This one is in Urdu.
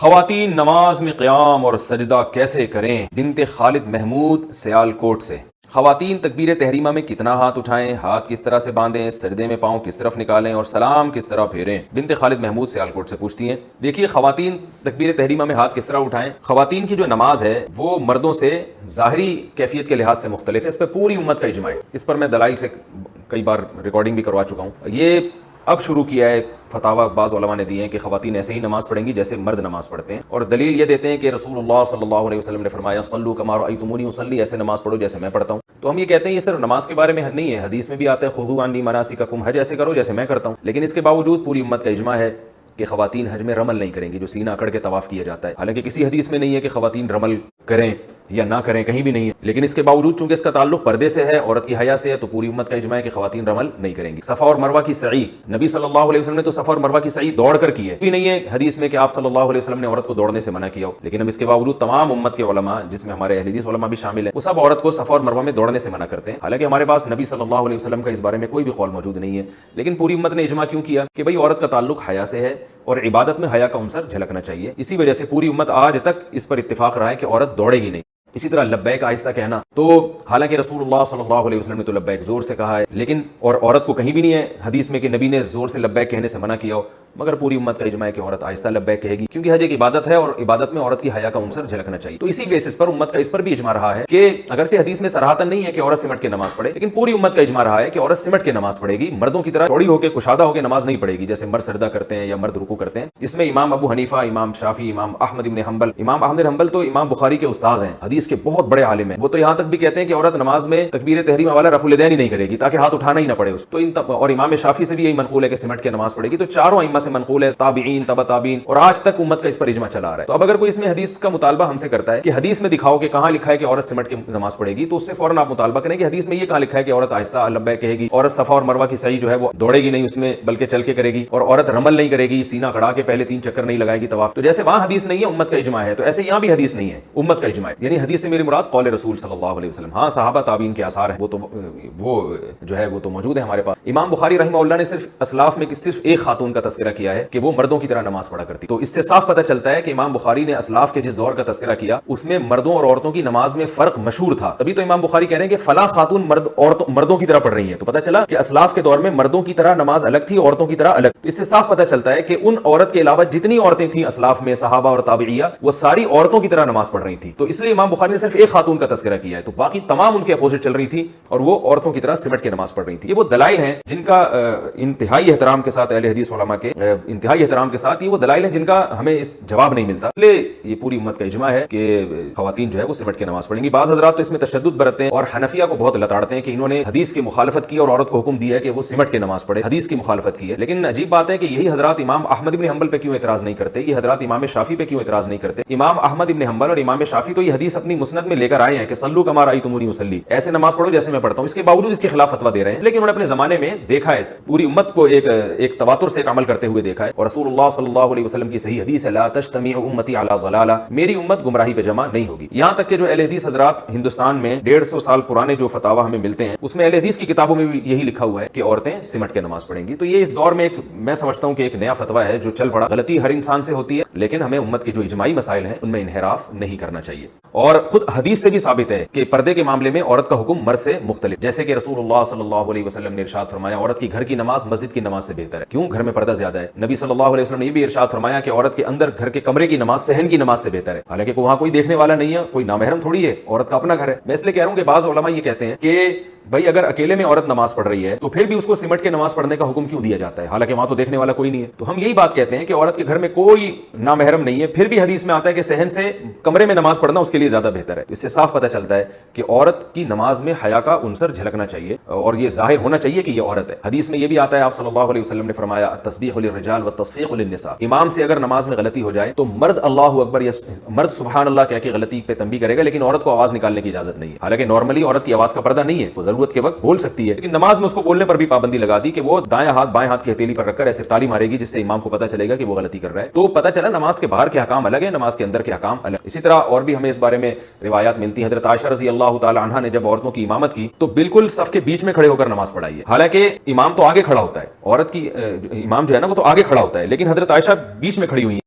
خواتین نماز میں قیام اور سجدہ کیسے کریں؟ بنت خالد محمود سیالکوٹ سے۔ خواتین تکبیر تحریمہ میں کتنا ہاتھ اٹھائیں، ہاتھ کس طرح سے باندھیں، سجدے میں پاؤں کس طرف نکالیں اور سلام کس طرح پھیریں؟ بنت خالد محمود سیالکوٹ سے پوچھتی ہیں۔ دیکھیے، خواتین تکبیر تحریمہ میں ہاتھ کس طرح اٹھائیں۔ خواتین کی جو نماز ہے وہ مردوں سے ظاہری کیفیت کے لحاظ سے مختلف ہے، اس پہ پوری امت کا اجماع ہے۔ اس پر میں دلائل سے کئی بار ریکارڈنگ بھی کروا چکا ہوں۔ یہ اب شروع کیا ہے، فتاوی بعض علماء نے دیے ہیں کہ خواتین ایسے ہی نماز پڑھیں گی جیسے مرد نماز پڑھتے ہیں، اور دلیل یہ دیتے ہیں کہ رسول اللہ صلی اللہ علیہ وسلم نے فرمایا صلوا کما رأیتمونی اصلی، ایسے نماز پڑھو جیسے میں پڑھتا ہوں۔ تو ہم یہ کہتے ہیں یہ صرف نماز کے بارے میں نہیں ہے، حدیث میں بھی آتا ہے خذوا عنی مناسککم، حج ایسے کرو جیسے میں کرتا ہوں۔ لیکن اس کے باوجود پوری امت کا اجماع ہے کہ خواتین حج میں رمل نہیں کریں گی، جو سینہ اکڑ کے طواف کیا جاتا ہے۔ حالانکہ کسی حدیث میں نہیں ہے کہ خواتین رمل کریں یا نہ کریں، کہیں بھی نہیں ہے، لیکن اس کے باوجود چونکہ اس کا تعلق پردے سے ہے، عورت کی حیا سے ہے، تو پوری امت کا اجماع ہے کہ خواتین رمل نہیں کریں گی۔ صفا اور مروہ کی سعی، نبی صلی اللہ علیہ وسلم نے تو صفا اور مروہ کی سعی دوڑ کر کی ہے، بھی نہیں ہے حدیث میں کہ آپ صلی اللہ علیہ وسلم نے عورت کو دوڑنے سے منع کیا ہو۔ لیکن اب اس کے باوجود تمام امت کے علماء، جس میں ہمارے اہل حدیث علماء بھی شامل ہیں، وہ سب عورت کو صفا اور مروہ میں دوڑنے سے منع کرتے ہیں۔ حالانکہ ہمارے پاس نبی صلی اللہ علیہ وسلم کا اس بارے میں کوئی بھی قول موجود نہیں ہے، لیکن پوری امت نے اجماع کیوں کیا کہ بھئی عورت کا تعلق حیا سے ہے اور عبادت میں حیا کا عنصر جھلکنا چاہیے۔ اسی وجہ سے پوری امت آج تک اس پر اتفاق رہا ہے کہ عورت دوڑے گی نہیں۔ اسی طرح لبیک آہستہ کہنا، تو حالانکہ رسول اللہ صلی اللہ علیہ وسلم نے تو لبیک زور سے کہا ہے، لیکن اور عورت کو کہیں بھی نہیں ہے حدیث میں کہ نبی نے زور سے لبیک کہنے سے منع کیا ہو، مگر پوری امت کا اجماع ہے کہ عورت آہستہ لبیک کہے گی، کیونکہ حج ایک عبادت ہے اور عبادت میں عورت کی حیا کا عنصر جھلکنا چاہیے۔ تو اسی بیسس پر امت کا اس پر بھی اجماع رہا ہے کہ اگرچہ حدیث میں صراحتاً نہیں ہے کہ عورت سمٹ کے نماز پڑھے، لیکن پوری امت کا اجماع رہا ہے کہ عورت سمٹ کے نماز پڑھے گی، مردوں کی طرح چوڑی ہو کے کشادہ ہو کے نماز نہیں پڑھے گی جیسے مرد سجدہ کرتے ہیں یا مرد رکوع کرتے ہیں۔ اس میں امام ابو حنیفہ، امام شافعی، امام احمد بن حنبل، امام احمد بن حنبل تو امام بخاری کے استاذ ہیں، حدیث کے بہت بڑے عالم ہیں، وہ تو یہاں تک بھی کہتے ہیں کہ عورت نماز میں تکبیر تحریمہ والا رفع الیدین ہی نہیں کرے گی تاکہ ہاتھ اٹھانا ہی نہ پڑے اس تو اور امام شافعی سے بھی یہی منقول ہے کہ سمٹ کے نماز پڑھے گی۔ تو چاروں ائمہ سے منقول ہے، تابعین، تبع تابعین، اور آج تک امت کا اس پر اجماع چلا آ رہا ہے۔ تو اب اگر کوئی اس میں حدیث کا مطالبہ ہم سے کرتا ہے کہ حدیث میں دکھاؤ کہ کہاں لکھا ہے کہ عورت سمٹ کے نماز پڑھے گی، تو اس سے فوراً آپ مطالبہ کریں کہ حدیث میں یہ کہاں لکھا ہے کہ عورت آہستہ لبیک کہے گی، عورت صفا اور مروہ کی سعی جو ہے وہ دوڑے گی نہیں اس میں بلکہ چل کے کرے گی، اور عورت رمل نہیں کرے گی، سینہ کھڑا کے پہلے 3 چکر نہیں لگائے گی طواف۔ تو جیسے وہاں حدیث نہیں ہے امت کا اجماع ہے، تو ایسے یہاں بھی حدیث نہیں ہے امت کا اجماع ہے۔ یعنی حدیث سے میری مراد قول رسول صلی اللہ علیہ وسلم، ہاں صحابہ تابعین کے آثار ہیں، وہ تو موجود ہیں ہمارے پاس۔ امام بخاری رحمہ اللہ نے صرف اسلاف میں صرف ایک خاتون کا تذکرہ کیا ہے کہ وہ مردوں کی طرح نماز پڑھا کرتی، تو اس سے صاف پتہ چلتا ہے کہ امام بخاری نے اسلاف کے جس دور کا تذکرہ کیا اس میں مردوں اور عورتوں کی نماز میں فرق مشہور تھا، تبھی تو امام بخاری کہہ رہے ہیں کہ فلاں خاتون مردوں کی طرح پڑھ رہی ہیں، تو پتہ چلا کہ اسلاف کے دور میں مردوں کی طرح نماز الگ تھی، عورتوں کی طرح الگ۔ تو اس سے صاف پتہ چلتا ہے کہ ان عورت کے علاوہ جتنی عورتیں تھیں اسلاف میں، صحابہ اور تابعیہ، وہ ساری عورتوں کی طرح نماز پڑھ رہی تھیں، تو اس لیے امام بخاری نے صرف ایک خاتون کا تذکرہ کیا ہے، تو باقی تمام ان کے اپوزٹ چل رہی تھی اور وہ عورتوں کی طرح سمٹ کے نماز پڑھ رہی تھی۔ یہ وہ دلائل ہیں جن کا انتہائی احترام کے ساتھ، اہل حدیث علماء کے انتہائی احترام کے ساتھ، یہ وہ دلائل ہیں جن کا ہمیں اس جواب نہیں ملتا، اس لیے یہ پوری امت کا اجماع ہے کہ خواتین جو ہے وہ سمٹ کے نماز پڑھیں گی۔ بعض حضرات تو اس میں تشدد برتتے ہیں اور حنفیہ کو بہت لتاڑتے ہیں کہ انہوں نے حدیث کی مخالفت کی اور عورت کو حکم دیا ہے کہ وہ سمٹ کے نماز پڑھے، حدیث کی مخالفت کی ہے۔ لیکن عجیب بات ہے کہ یہی حضرات امام احمد بن حنبل پہ کیوں اعتراض نہیں کرتے، یہ حضرات امام شافعی پہ کیوں اعتراض نہیں کرتے؟ امام احمد بن حنبل اور امام شافعی تو یہ حدیث اپنی مسند میں لے کر آئے ہیں کہ صلوا کما رأیتمونی اصلی، ایسے نماز پڑھو جیسے میں پڑھتا ہوں، اس کے باوجود اس کے خلاف فتویٰ دے رہے ہیں۔ لیکن انہوں نے اپنے زمانے میں دیکھا ہے، پوری امت کو ایک تواتر سے عمل کرتے ہوئے دیکھا ہے، اور رسول اللہ صلی اللہ علیہ وسلم کی صحیح حدیث ہے لا تجتمع امتی علی ضلالہ، میری امت گمراہی پہ جمع نہیں ہوگی۔ یہاں تک کہ جو اہل حدیث حضرات ہندوستان میں 150 سال پرانے جو فتاوی ہمیں ملتے ہیں اس میں اہل حدیث کی کتابوں میں بھی یہی لکھا ہوا ہے کہ عورتیں سمٹ کے نماز پڑھیں گی۔ تو یہ اس دور میں میں سمجھتا ہوں کہ ایک نیا فتویٰ ہے جو چل پڑا، غلطی ہر انسان سے ہوتی ہے، لیکن ہمیں امت کے جو اجماعی مسائل ہیں ان میں انحراف نہیں کرنا چاہیے۔ اور خود حدیث سے بھی ثابت ہے کہ پردے کے معاملے میں عورت کا حکم مرد سے مختلف، جیسے کہ رسول اللہ صلی اللہ علیہ وسلم نے ارشاد فرمایا عورت کی گھر کی نماز مسجد کی نماز سے بہتر ہے، کیوں؟ گھر میں پردہ زیادہ ہے۔ نبی صلی اللہ علیہ وسلم نے یہ بھی ارشاد فرمایا کہ عورت کے اندر گھر کے کمرے کی نماز صحن کی نماز سے بہتر ہے، حالانکہ وہاں کوئی دیکھنے والا نہیں ہے، کوئی نامحرم تھوڑی ہے، عورت کا اپنا گھر ہے۔ میں اس لیے کہہ رہا ہوں کہ بعض علماء یہ کہتے ہیں کہ بھائی اگر اکیلے میں عورت نماز پڑھ رہی ہے تو پھر بھی اس کو سمٹ کے نماز پڑھنے کا حکم کیوں دیا جاتا ہے، حالانکہ وہاں تو دیکھنے والا کوئی نہیں ہے۔ تو ہم یہی بات کہتے ہیں کہ عورت کے گھر میں کوئی نامحرم نہیں ہے، پھر بھی حدیث میں آتا ہے کہ صحن سے کمرے میں نماز پڑھنا اس کے لیے زیادہ بہتر ہے۔ اس سے صاف پتہ چلتا ہے کہ عورت کی نماز میں حیا کا عنصر جھلکنا چاہیے اور یہ ظاہر ہونا چاہیے کہ یہ عورت ہے۔ حدیث میں یہ بھی آتا ہے، آپ صلی اللہ علیہ وسلم نے فرمایا التسبیح للرجال والتصفیق للنساء، امام سے اگر نماز میں غلطی ہو جائے تو مرد اللہ اکبر یا مرد سبحان اللہ کہہ کے غلطی پہ تنبیہ کرے گا، لیکن عورت کو آواز نکالنے کی اجازت نہیں ہے۔ حالانکہ نارملی عورت کی آواز کا پردہ نہیں ہے، وہ ضرورت کے وقت بول سکتی ہے، لیکن نماز میں اس کو بولنے پر بھی پابندی لگا دی کہ وہ دائیں ہاتھ بائیں ہاتھ کی ہتھیلی پر رکھ کر ایسے تالی مارے گی جس سے امام کو پتہ چلے گا کہ وہ غلطی کر رہا ہے۔ تو پتہ چلا نماز کے باہر کے احکام الگ ہیں، نماز کے اندر کے احکام الگ۔ اسی طرح اور بھی ہمیں اس بارے میں روایات ملتی ہیں، حضرت عائشہ رضی اللہ تعالی عنہا نے جب عورتوں کی امامت کی تو بالکل صف کے بیچ میں کھڑے ہو کر نماز پڑھائی ہے، حالانکہ امام تو آگے کھڑا ہوتا ہے، عورت کی امام جو ہے نا وہ تو آگے کھڑا ہوتا ہے، لیکن حضرت عائشہ بیچ میں کھڑی ہوئی ہیں۔